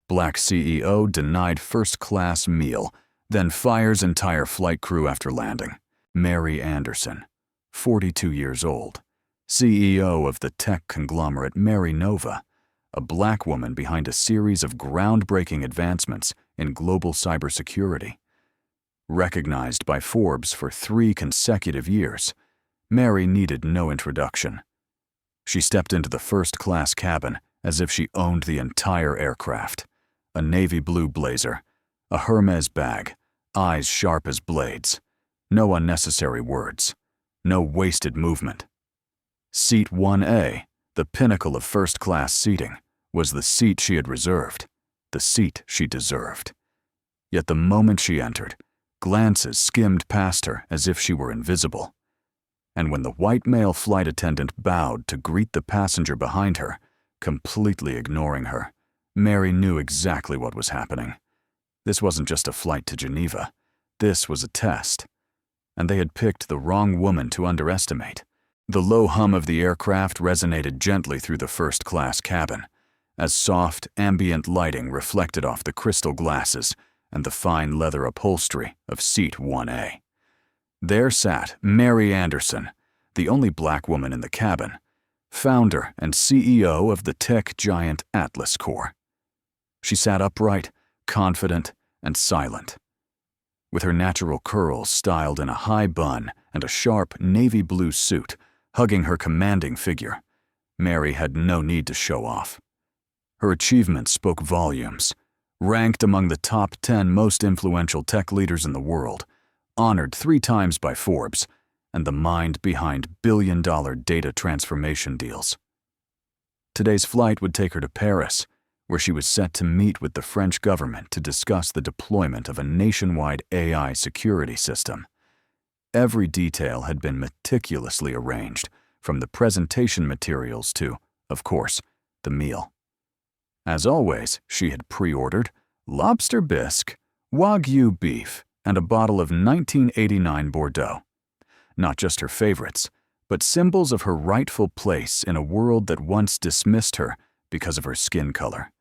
Black CEO denied first-class meal, then fires entire flight crew after landing. Mery Anderson, 42 years old, CEO of the tech conglomerate Mary Nova, a black woman behind a series of groundbreaking advancements in global cybersecurity. Recognized by Forbes for 3 consecutive years, Mary needed no introduction. She stepped into the first-class cabin as if she owned the entire aircraft. A navy blue blazer, a Hermes bag, eyes sharp as blades. No unnecessary words, no wasted movement. Seat 1A, the pinnacle of first-class seating, was the seat she had reserved, the seat she deserved. Yet the moment she entered, glances skimmed past her as if she were invisible. And when the white male flight attendant bowed to greet the passenger behind her, completely ignoring her, Mary knew exactly what was happening. This wasn't just a flight to Geneva. This was a test. And they had picked the wrong woman to underestimate. The low hum of the aircraft resonated gently through the first-class cabin, as soft, ambient lighting reflected off the crystal glasses and the fine leather upholstery of Seat 1A. There sat Mery Anderson, the only black woman in the cabin, founder and CEO of the tech giant Atlas Corp. She sat upright, confident, and silent. With her natural curls styled in a high bun and a sharp navy blue suit hugging her commanding figure, Mary had no need to show off. Her achievements spoke volumes. Ranked among the top 10 most influential tech leaders in the world, honored 3 times by Forbes, and the mind behind billion-dollar data transformation deals. Today's flight would take her to Paris, where she was set to meet with the French government to discuss the deployment of a nationwide AI security system. Every detail had been meticulously arranged, from the presentation materials to, of course, the meal. As always, she had pre-ordered lobster bisque, Wagyu beef, and a bottle of 1989 Bordeaux. Not just her favorites, but symbols of her rightful place in a world that once dismissed her because of her skin color.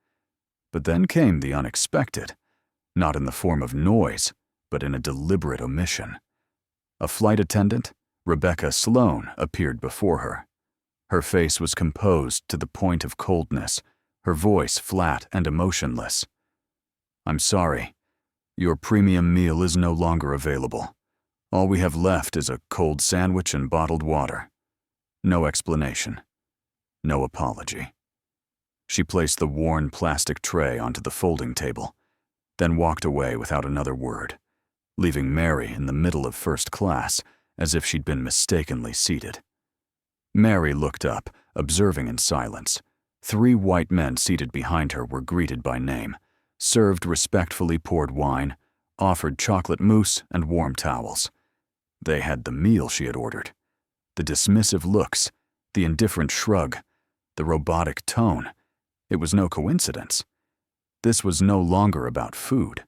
But then came the unexpected, not in the form of noise, but in a deliberate omission. A flight attendant, Rebecca Sloan, appeared before her. Her face was composed to the point of coldness, her voice flat and emotionless. "I'm sorry. Your premium meal is no longer available. All we have left is a cold sandwich and bottled water." No explanation. No apology. She placed the worn plastic tray onto the folding table, then walked away without another word, leaving Mary in the middle of first class as if she'd been mistakenly seated. Mary looked up, observing in silence. 3 white men seated behind her were greeted by name, served respectfully poured wine, offered chocolate mousse and warm towels. They had the meal she had ordered. The dismissive looks, the indifferent shrug, the robotic tone. It was no coincidence. This was no longer about food.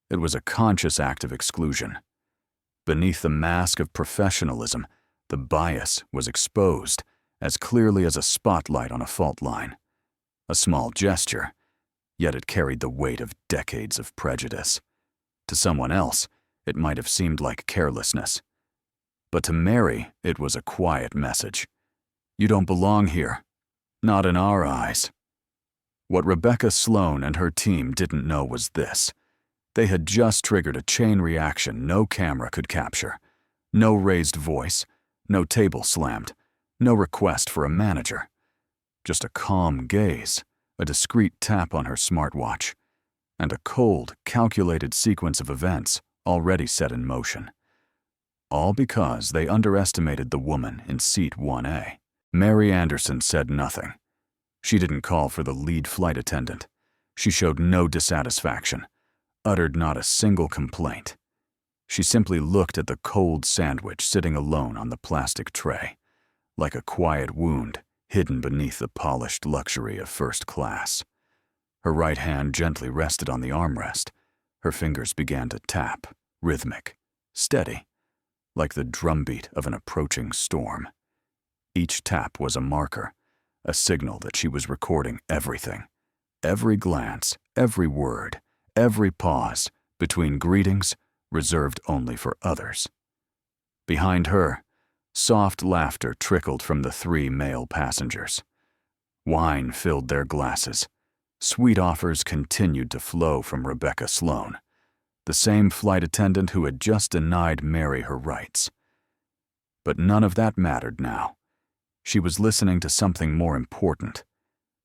It was a conscious act of exclusion. Beneath the mask of professionalism, the bias was exposed, as clearly as a spotlight on a fault line. A small gesture, yet it carried the weight of decades of prejudice. To someone else, it might have seemed like carelessness. But to Mary, it was a quiet message. You don't belong here. Not in our eyes. What Rebecca Sloan and her team didn't know was this. They had just triggered a chain reaction no camera could capture. No raised voice, no table slammed, no request for a manager. Just a calm gaze, a discreet tap on her smartwatch, and a cold, calculated sequence of events already set in motion. All because they underestimated the woman in Seat 1A. Mery Anderson said nothing. She didn't call for the lead flight attendant. She showed no dissatisfaction, uttered not a single complaint. She simply looked at the cold sandwich sitting alone on the plastic tray, like a quiet wound hidden beneath the polished luxury of first class. Her right hand gently rested on the armrest. Her fingers began to tap, rhythmic, steady, like the drumbeat of an approaching storm. Each tap was a marker, a signal that she was recording everything, every glance, every word, every pause between greetings reserved only for others. Behind her, soft laughter trickled from the 3 male passengers. Wine filled their glasses. Sweet offers continued to flow from Rebecca Sloan, the same flight attendant who had just denied Mery her rights. But none of that mattered now. She was listening to something more important,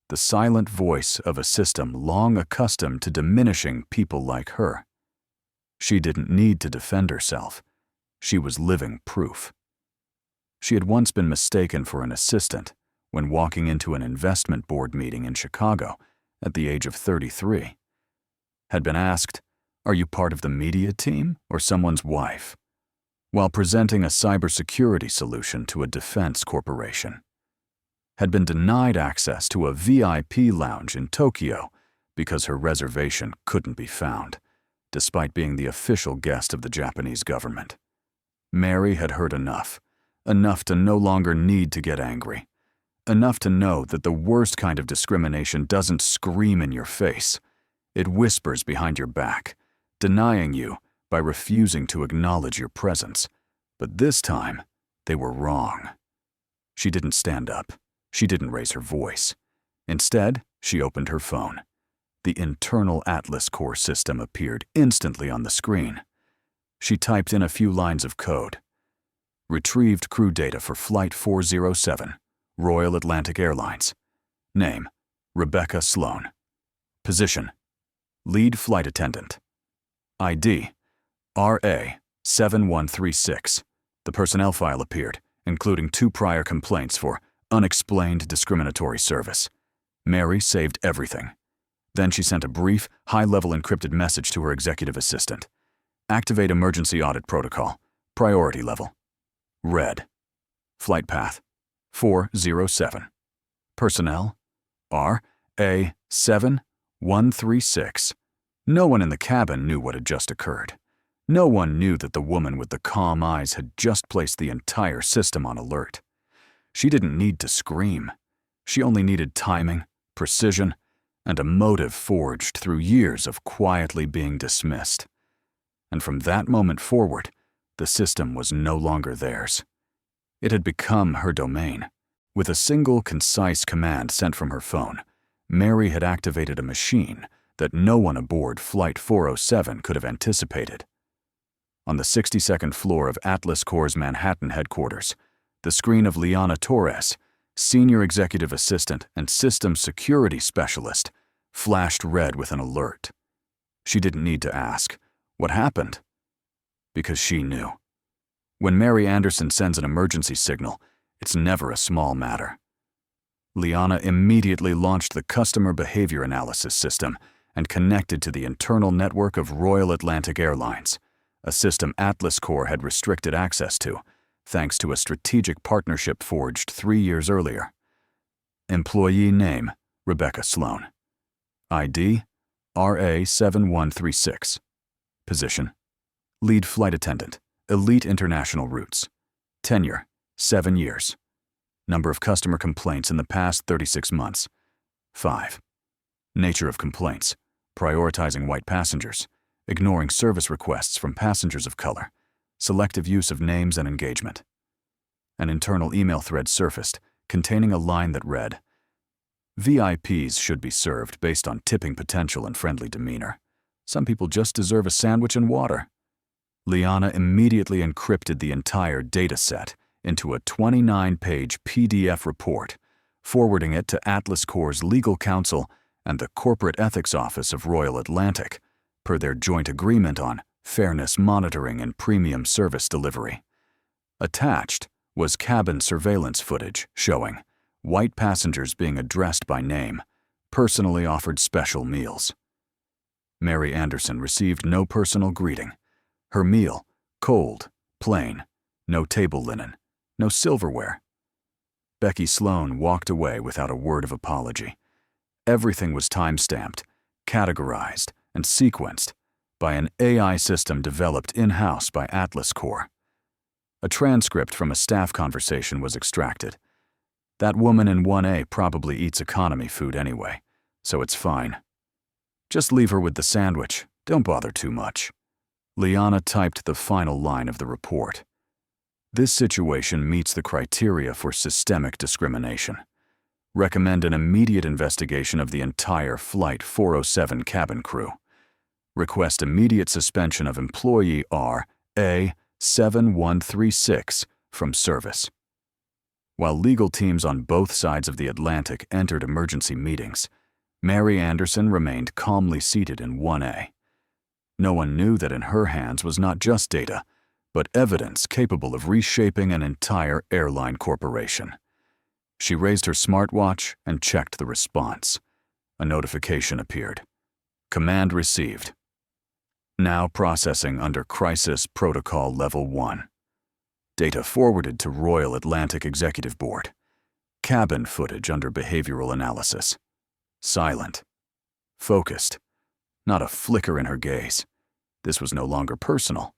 the silent voice of a system long accustomed to diminishing people like her. She didn't need to defend herself. She was living proof. She had once been mistaken for an assistant when walking into an investment board meeting in Chicago at the age of 33. Had been asked, "Are you part of the media team or someone's wife?" while presenting a cybersecurity solution to a defense corporation. Had been denied access to a VIP lounge in Tokyo because her reservation couldn't be found, despite being the official guest of the Japanese government. Mery had heard enough to no longer need to get angry, enough to know that the worst kind of discrimination doesn't scream in your face. It whispers behind your back, denying you by refusing to acknowledge your presence. But this time, they were wrong. She didn't stand up. She didn't raise her voice. Instead, she opened her phone. The internal Atlas core system appeared instantly on the screen. She typed in a few lines of code. Retrieved crew data for Flight 407, Royal Atlantic Airlines. Name, Rebecca Sloan. Position, lead flight attendant. ID, RA7136. The personnel file appeared, including 2 prior complaints for unexplained discriminatory service. Mery saved everything. Then she sent a brief, high-level encrypted message to her executive assistant. Activate emergency audit protocol. Priority level. Red. Flight path 407. Personnel RA7136. No one in the cabin knew what had just occurred. No one knew that the woman with the calm eyes had just placed the entire system on alert. She didn't need to scream. She only needed timing, precision, and a motive forged through years of quietly being dismissed. And from that moment forward, the system was no longer theirs. It had become her domain. With a single concise command sent from her phone, Mery had activated a machine that no one aboard Flight 407 could have anticipated. On the 62nd floor of Atlas Corps' Manhattan headquarters, the screen of Liana Torres, senior executive assistant and systems security specialist, flashed red with an alert. She didn't need to ask, "What happened?" Because she knew. When Mery Anderson sends an emergency signal, it's never a small matter. Liana immediately launched the customer behavior analysis system and connected to the internal network of Royal Atlantic Airlines, a system Atlas Corps had restricted access to, thanks to a strategic partnership forged 3 years earlier. Employee name, Rebecca Sloan. ID, RA7136. Position, lead flight attendant, elite international routes. Tenure, 7 years. Number of customer complaints in the past 36 months, 5. Nature of complaints, prioritizing white passengers, ignoring service requests from passengers of color, selective use of names and engagement. An internal email thread surfaced, containing a line that read, "VIPs should be served based on tipping potential and friendly demeanor. Some people just deserve a sandwich and water." Liana immediately encrypted the entire data set into a 29-page PDF report, forwarding it to Atlas Corps' legal counsel and the corporate ethics office of Royal Atlantic, per their joint agreement on fairness monitoring and premium service delivery. Attached was cabin surveillance footage showing white passengers being addressed by name, personally offered special meals. Mery Anderson received no personal greeting. Her meal, cold, plain, no table linen, no silverware. Becky Sloan walked away without a word of apology. Everything was time-stamped, categorized, and sequenced by an AI system developed in-house by Atlas Corps. A transcript from a staff conversation was extracted. "That woman in 1A probably eats economy food anyway. so it's fine. Just leave her with the sandwich. Don't bother too much." Liana typed the final line of the report. This situation meets the criteria for systemic discrimination. Recommend an immediate investigation of the entire Flight 407 cabin crew. Request immediate suspension of employee RA7136 from service. While legal teams on both sides of the Atlantic entered emergency meetings, Mery Anderson remained calmly seated in 1A. No one knew that in her hands was not just data, but evidence capable of reshaping an entire airline corporation. She raised her smartwatch and checked the response. A notification appeared. Command received. Now processing under Crisis Protocol Level 1. Data forwarded to Royal Atlantic Executive Board. Cabin footage under behavioral analysis. Silent. Focused. Not a flicker in her gaze. This was no longer personal.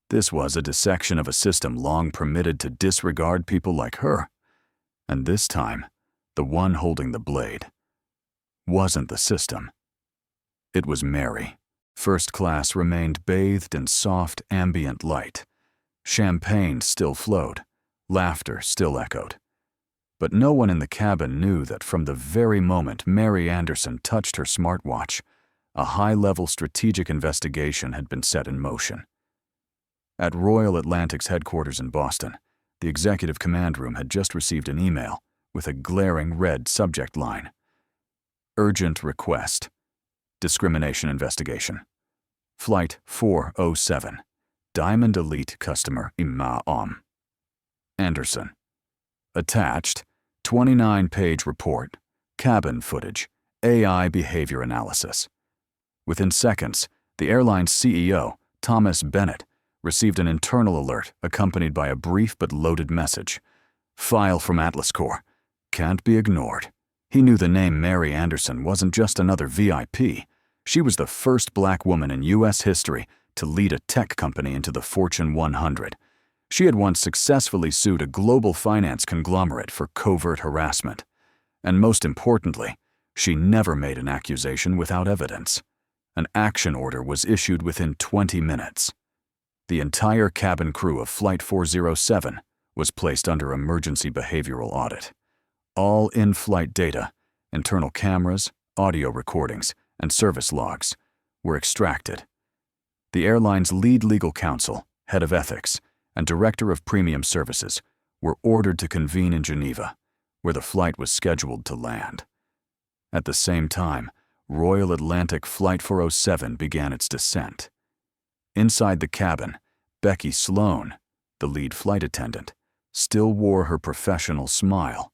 This was a dissection of a system long permitted to disregard people like her. And this time, the one holding the blade wasn't the system. It was Mery. First class remained bathed in soft, ambient light. Champagne still flowed. Laughter still echoed. But no one in the cabin knew that from the very moment Mery Anderson touched her smartwatch, a high-level strategic investigation had been set in motion. At Royal Atlantic's headquarters in Boston, the executive command room had just received an email with a glaring red subject line. Urgent request. Discrimination investigation. Flight 407. Diamond Elite customer Imam Anderson. Attached, 29-page report, cabin footage, AI behavior analysis. Within seconds, the airline's CEO, Thomas Bennett, received an internal alert accompanied by a brief but loaded message. File from Atlas Corp. Can't be ignored. He knew the name Mery Anderson wasn't just another VIP. She was the first black woman in U.S. history to lead a tech company into the Fortune 100. She had once successfully sued a global finance conglomerate for covert harassment. And most importantly, she never made an accusation without evidence. An action order was issued within 20 minutes. The entire cabin crew of Flight 407 was placed under emergency behavioral audit. All in-flight data, internal cameras, audio recordings, and service logs were extracted. The airline's lead legal counsel, head of ethics, and director of premium services were ordered to convene in Geneva, where the flight was scheduled to land. At the same time, Royal Atlantic Flight 407 began its descent. Inside the cabin, Becky Sloan, the lead flight attendant, still wore her professional smile,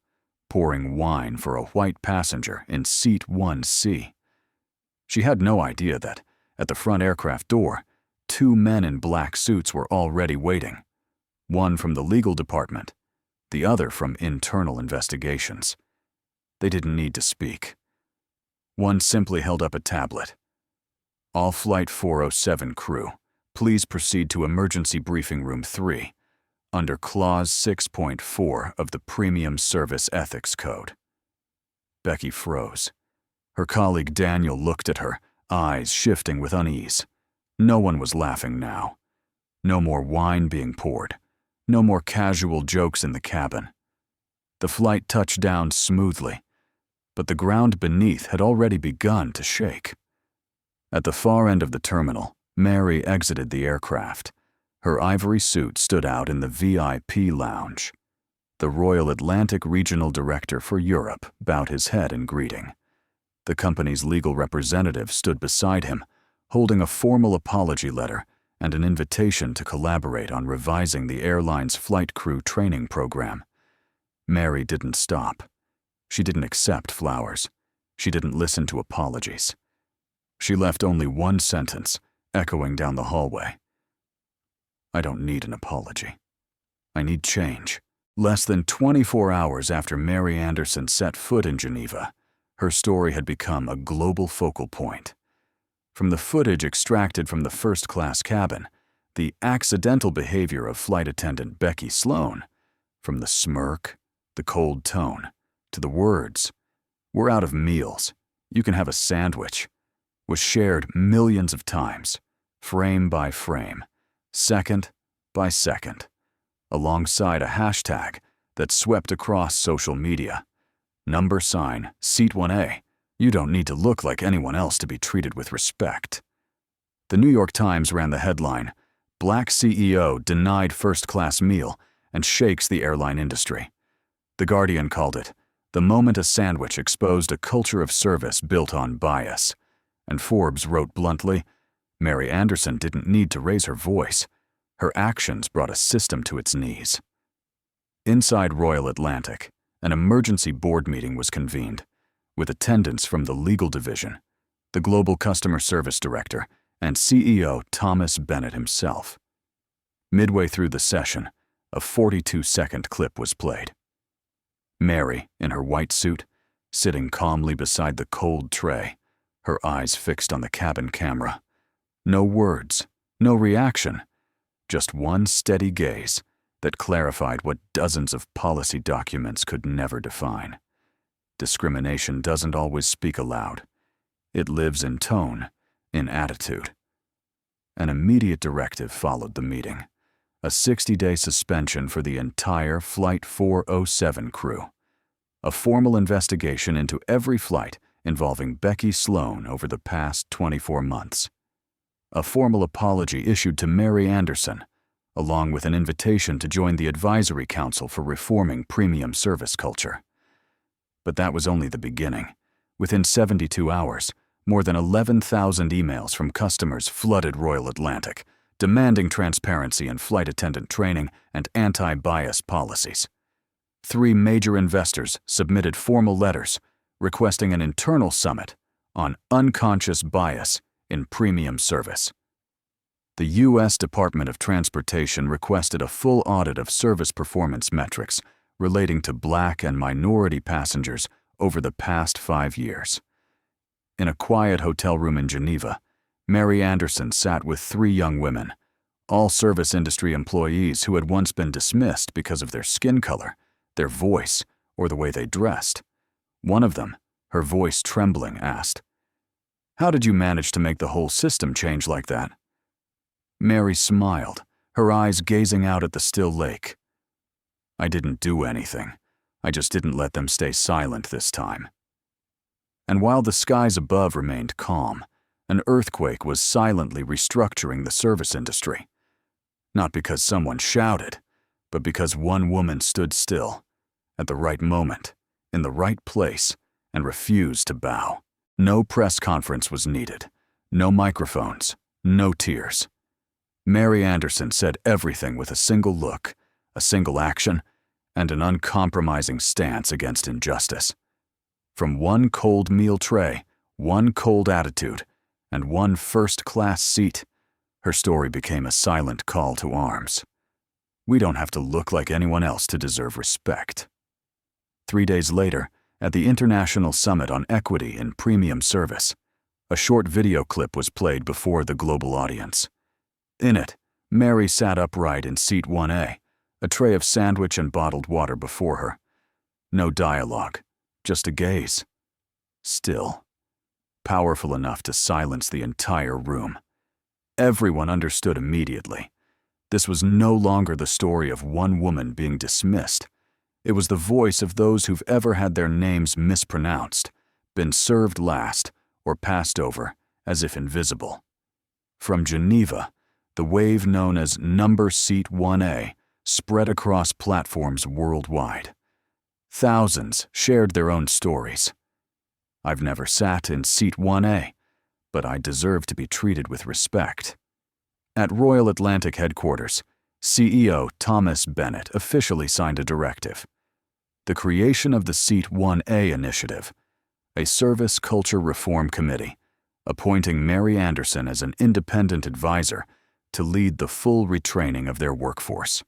pouring wine for a white passenger in Seat 1C. She had no idea that, at the front aircraft door, two men in black suits were already waiting, one from the legal department, the other from internal investigations. They didn't need to speak. One simply held up a tablet. All Flight 407 crew, please proceed to Emergency Briefing Room 3, under Clause 6.4 of the Premium Service Ethics Code. Becky froze. Her colleague Daniel looked at her, eyes shifting with unease. No one was laughing now. No more wine being poured. No more casual jokes in the cabin. The flight touched down smoothly, but the ground beneath had already begun to shake. At the far end of the terminal, Mery exited the aircraft. Her ivory suit stood out in the VIP lounge. The Royal Atlantic Regional Director for Europe bowed his head in greeting. The company's legal representative stood beside him, holding a formal apology letter and an invitation to collaborate on revising the airline's flight crew training program. Mery didn't stop. She didn't accept flowers. She didn't listen to apologies. She left only one sentence, echoing down the hallway. I don't need an apology. I need change. Less than 24 hours after Mery Anderson set foot in Geneva, her story had become a global focal point. From the footage extracted from the first-class cabin, the accidental behavior of flight attendant Becky Sloan, from the smirk, the cold tone, to the words, "We're out of meals. "You can have a sandwich," was shared millions of times, frame by frame, second by second, alongside a hashtag that swept across social media. #Seat 1A. You don't need to look like anyone else to be treated with respect. The New York Times ran the headline, "Black CEO denied first-class meal and shakes the airline industry." The Guardian called it, "The moment a sandwich exposed a culture of service built on bias." And Forbes wrote bluntly, "Mery Anderson didn't need to raise her voice. Her actions brought a system to its knees." Inside Royal Atlantic, an emergency board meeting was convened, with attendance from the legal division, the global customer service director, and CEO Thomas Bennett himself. Midway through the session, a 42-second clip was played. Mery, in her white suit, sitting calmly beside the cold tray, her eyes fixed on the cabin camera. No words, no reaction, just one steady gaze that clarified what dozens of policy documents could never define. Discrimination doesn't always speak aloud. It lives in tone, in attitude. An immediate directive followed the meeting, a 60-day suspension for the entire Flight 407 crew, a formal investigation into every flight involving Becky Sloan over the past 24 months, a formal apology issued to Mery Anderson, along with an invitation to join the Advisory Council for Reforming Premium Service Culture. But that was only the beginning. Within 72 hours, more than 11,000 emails from customers flooded Royal Atlantic, demanding transparency in flight attendant training and anti-bias policies. 3 major investors submitted formal letters requesting an internal summit on unconscious bias in premium service. The U.S. Department of Transportation requested a full audit of service performance metrics relating to Black and minority passengers over the past 5 years. In a quiet hotel room in Geneva, Mery Anderson sat with 3 young women, all service industry employees who had once been dismissed because of their skin color, their voice, or the way they dressed. One of them, her voice trembling, asked, "How did you manage to make the whole system change like that?" Mery smiled, her eyes gazing out at the still lake. "I didn't do anything. I just didn't let them stay silent this time." And while the skies above remained calm, an earthquake was silently restructuring the service industry. Not because someone shouted, but because one woman stood still, at the right moment, in the right place, and refused to bow. No press conference was needed, no microphones, no tears. Mery Anderson said everything with a single look, a single action, and an uncompromising stance against injustice. From one cold meal tray, one cold attitude, and one first-class seat, her story became a silent call to arms. We don't have to look like anyone else to deserve respect. 3 days later, at the International Summit on Equity in Premium Service, a short video clip was played before the global audience. In it, Mery sat upright in Seat 1A, a tray of sandwich and bottled water before her. No dialogue, just a gaze. Still. Powerful enough to silence the entire room. Everyone understood immediately. This was no longer the story of one woman being dismissed. It was the voice of those who've ever had their names mispronounced, been served last, or passed over as if invisible. From Geneva, the wave known as Seat 1A spread across platforms worldwide. Thousands shared their own stories. "I've never sat in Seat 1A, but I deserve to be treated with respect." At Royal Atlantic headquarters, CEO Thomas Bennett officially signed a directive. The creation of the Seat 1A initiative, a service culture reform committee, appointing Mery Anderson as an independent advisor to lead the full retraining of their workforce.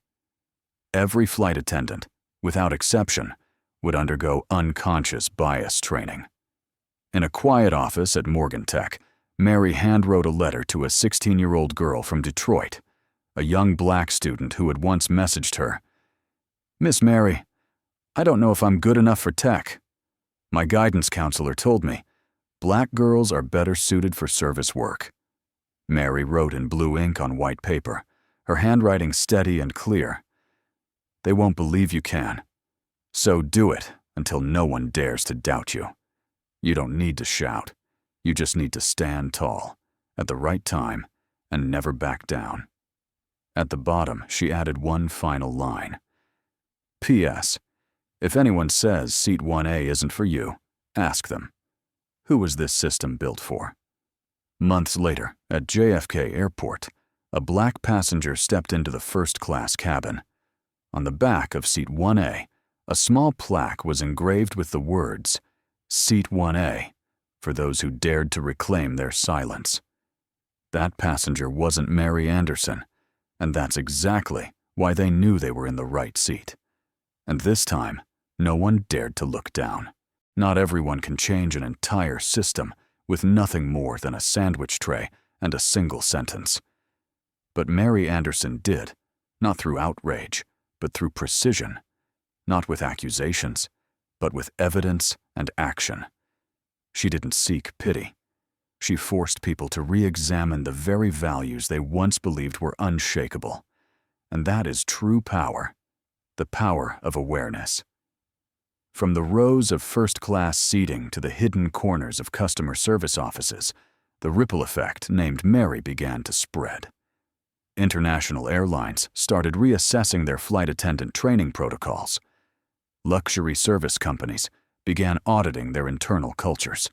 Every flight attendant, without exception, would undergo unconscious bias training. In a quiet office at Morgan Tech, Mery handwrote a letter to a 16-year-old girl from Detroit, a young Black student who had once messaged her, "Miss Mery, I don't know if I'm good enough for tech. My guidance counselor told me, Black girls are better suited for service work. Mery wrote in blue ink on white paper, her handwriting steady and clear. They won't believe you can. So do it until no one dares to doubt you. You don't need to shout. You just need to stand tall, at the right time, and never back down. At the bottom, she added one final line. P.S. If anyone says Seat 1A isn't for you, ask them. Who was this system built for? Months later, at JFK Airport, a black passenger stepped into the first-class cabin. On the back of Seat 1A, a small plaque was engraved with the words, Seat 1A, for those who dared to reclaim their silence. That passenger wasn't Mery Anderson, and that's exactly why they knew they were in the right seat. And this time, no one dared to look down. Not everyone can change an entire system with nothing more than a sandwich tray and a single sentence. But Mery Anderson did, not through outrage, but through precision, not with accusations, but with evidence and action. She didn't seek pity. She forced people to re-examine the very values they once believed were unshakable. And that is true power, the power of awareness. From the rows of first-class seating to the hidden corners of customer service offices, the ripple effect named Mery began to spread. International airlines started reassessing their flight attendant training protocols. Luxury service companies began auditing their internal cultures.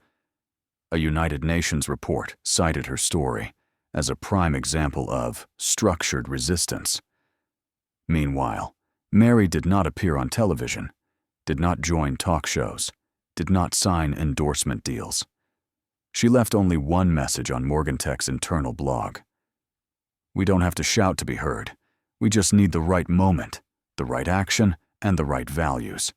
A United Nations report cited her story as a prime example of structured resistance. Meanwhile, Mery did not appear on television, did not join talk shows, did not sign endorsement deals. She left only one message on Morgantech's internal blog. We don't have to shout to be heard. We just need the right moment, the right action, and the right values.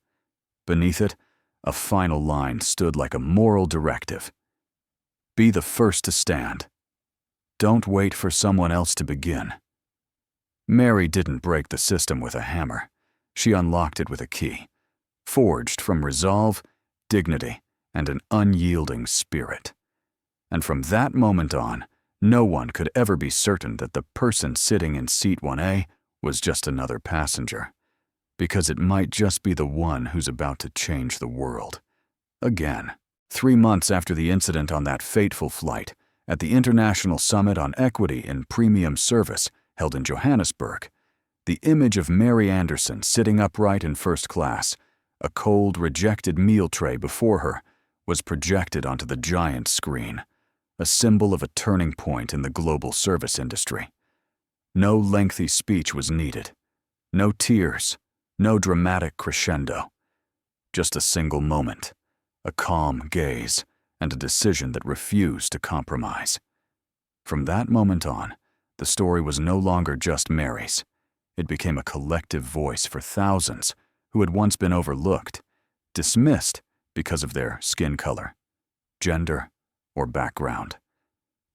Beneath it, a final line stood like a moral directive. Be the first to stand. Don't wait for someone else to begin. Mery didn't break the system with a hammer. She unlocked it with a key, forged from resolve, dignity, and an unyielding spirit. And from that moment on, no one could ever be certain that the person sitting in Seat 1A was just another passenger, because it might just be the one who's about to change the world. Again, 3 months after the incident on that fateful flight, at the International Summit on Equity in Premium Service held in Johannesburg, the image of Mery Anderson sitting upright in first class, a cold, rejected meal tray before her, was projected onto the giant screen, a symbol of a turning point in the global service industry. No lengthy speech was needed, no tears, no dramatic crescendo, just a single moment, a calm gaze, and a decision that refused to compromise. From that moment on, the story was no longer just Mery's. It became a collective voice for thousands who had once been overlooked, dismissed because of their skin color, gender, or background.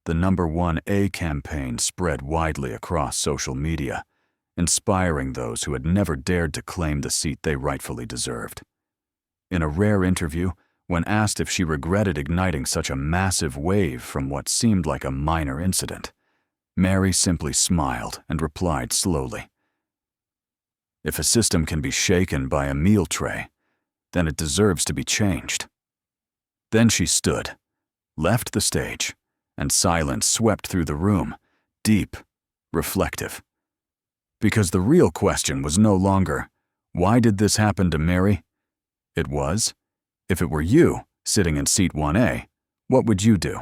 The #1 A campaign spread widely across social media, inspiring those who had never dared to claim the seat they rightfully deserved. In a rare interview, when asked if she regretted igniting such a massive wave from what seemed like a minor incident, Mery simply smiled and replied slowly, "If a system can be shaken by a meal tray, then it deserves to be changed." Then she stood, left the stage, and silence swept through the room, deep, reflective. Because the real question was no longer, why did this happen to Mery? It was, if it were you sitting in Seat 1A, what would you do?